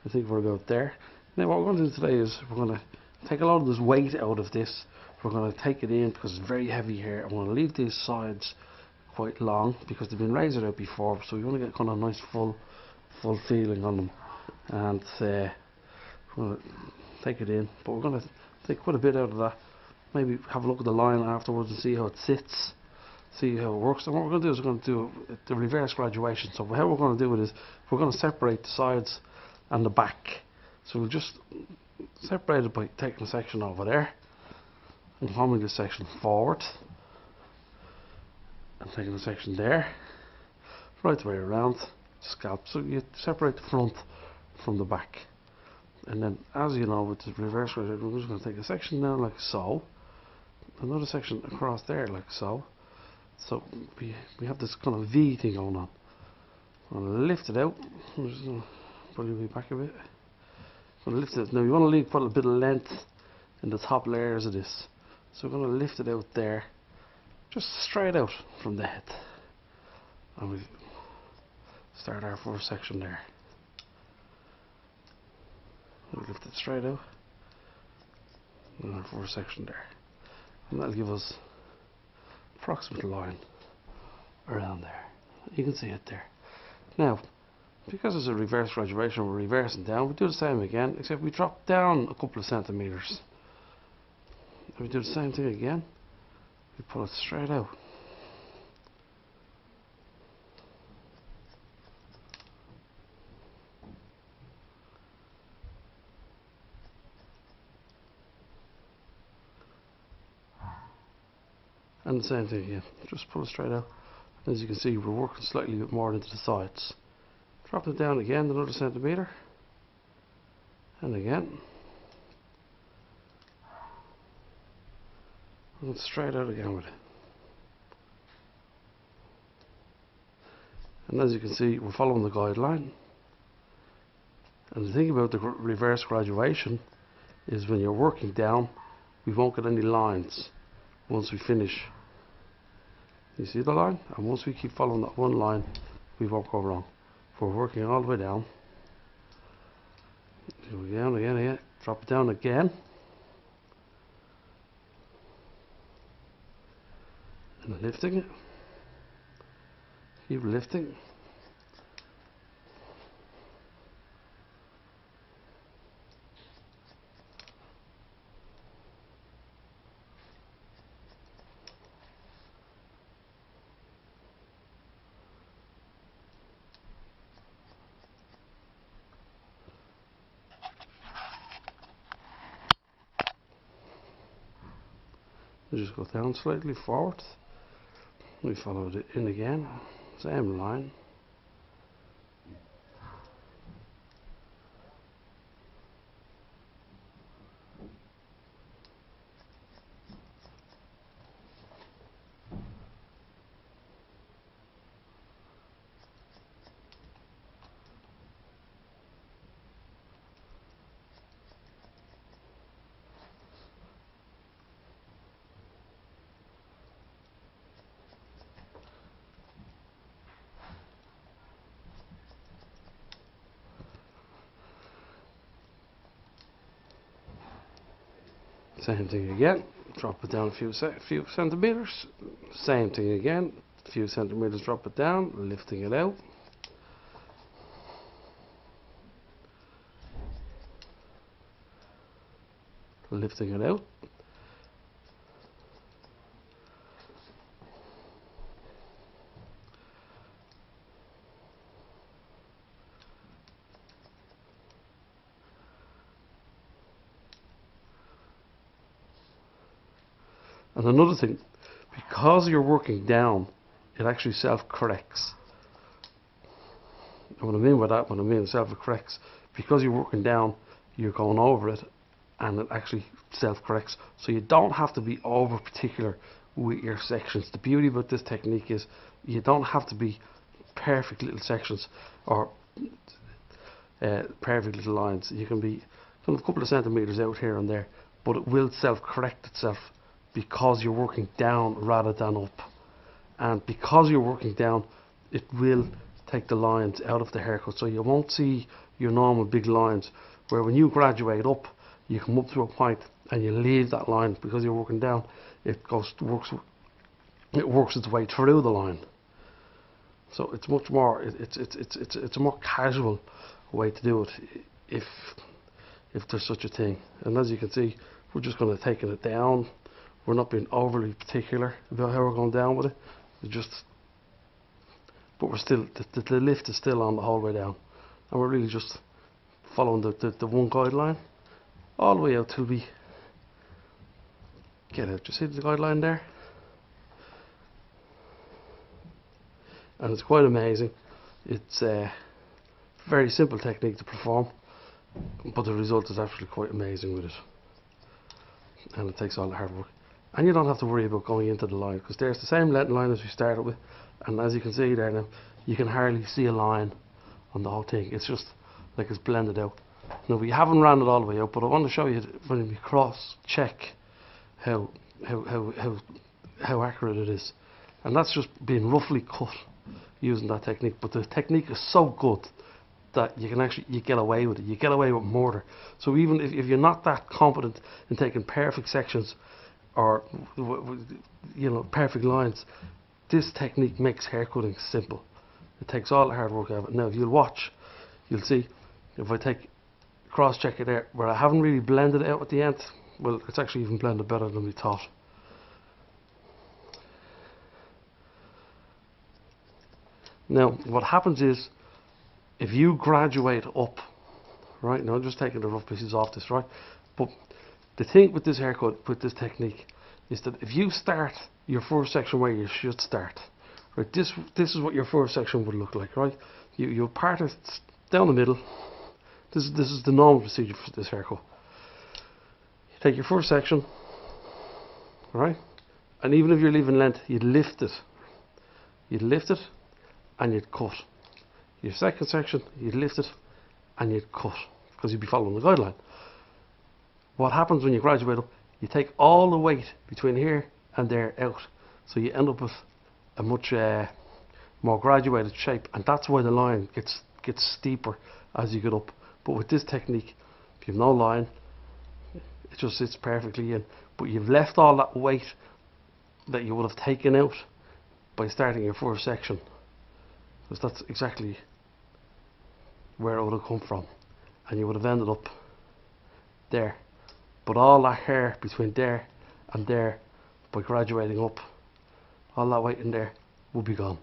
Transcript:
I think we're about there. Now what we're going to do today is we're going to take a lot of this weight out of this. We're going to take it in because it's very heavy here. I'm going to leave these sides quite long because they've been razored out before, so we want to get kind of nice full feeling on them. And we're going to take it in, but we're going to take quite a bit out of that. Maybe have a look at the line afterwards and see how it sits, see how it works. And what we're going to do is we're going to do the reverse graduation. So how we're going to do it is we're going to separate the sides and the back. So we'll just separate it by taking a section over there and forming this section forward and taking a section there, right the way around scalp. So you separate the front from the back, and then, as you know, with the reverse graduation, we're just going to take a section down like so, another section across there like so. So we have this kind of V thing going on. I'm going to lift it out. I'm just going to probably be back a bit. I'm going to lift it. Now you want to leave quite a bit of length in the top layers of this. So we're going to lift it out there, just straight out from the head. And we start our first section there. We lift it straight out. And our first section there. And that'll give us approximate line around there. You can see it there. Now, because it's a reverse graduation, we're reversing down. We do the same again, except we drop down a couple of centimeters. And we do the same thing again. We pull it straight out. And the same thing again, just pull it straight out. As you can see, we're working slightly bit more into the sides. Drop it down again, another centimetre. And again. And straight out again with it. And as you can see, we're following the guideline. And the thing about the reverse graduation is when you're working down, we won't get any lines once we finish. You see the line? And once we keep following that one line, we won't go wrong. If we're working all the way down, go down again, drop it down again, and lifting it, keep lifting. We just go down slightly forward. We follow it in again, same line. Same thing again, drop it down a few centimeters. Same thing again, a few centimeters, drop it down, lifting it out. Lifting it out. And another thing, because you're working down, it actually self-corrects. And what I mean by that, when I mean self-corrects, because you're working down, you're going over it, and it actually self-corrects. So you don't have to be over particular with your sections. The beauty about this technique is you don't have to be perfect little sections or perfect little lines. You can be kind of a couple of centimeters out here and there, but it will self-correct itself because you're working down rather than up. And because you're working down, it will take the lines out of the haircut, so you won't see your normal big lines, where when you graduate up, you come up to a point and you leave that line because you're working down. It works its way through the line. So it's much more. It's a more casual way to do it, if there's such a thing. And as you can see, we're just going to taking it down. We're not being overly particular about how we're going down with it. But we're still, the lift is still on the whole way down, and we're really just following the one guideline all the way out till we get it. Do you see the guideline there? And it's quite amazing. It's a very simple technique to perform, but the result is actually quite amazing with it. And it takes all the hard work. And you don't have to worry about going into the line, because there's the same length line as we started with. And as you can see there now, you can hardly see a line on the whole thing. It's just like it's blended out. Now we haven't ran it all the way out, but I want to show you when we cross check how accurate it is. And that's just being roughly cut using that technique. But the technique is so good that you get away with it. You get away with murder. So even if you're not that confident in taking perfect sections or perfect lines, this technique makes haircutting simple. It takes all the hard work out of it. Now if you'll watch, you'll see if I take cross check it there where I haven't really blended it out at the end, well, it's actually even blended better than we thought. Now what happens is, if you graduate up, right, now I'm just taking the rough pieces off this, right, but the thing with this haircut, with this technique, is that if you start your first section where you should start, right, this is what your first section would look like, right? You part it down the middle. This is the normal procedure for this haircut. You take your first section, right, and even if you're leaving length, you'd lift it, and you'd cut. Your second section, you'd lift it, and you'd cut, because you'd be following the guideline. What happens when you graduate up? You take all the weight between here and there out, so you end up with a much more graduated shape, and that's why the line gets steeper as you get up. But with this technique, if you've no line, it just sits perfectly in. But you've left all that weight that you would have taken out by starting your first section, because that's exactly where it would have come from, and you would have ended up there. But all that hair between there and there, by graduating up, all that weight in there will be gone.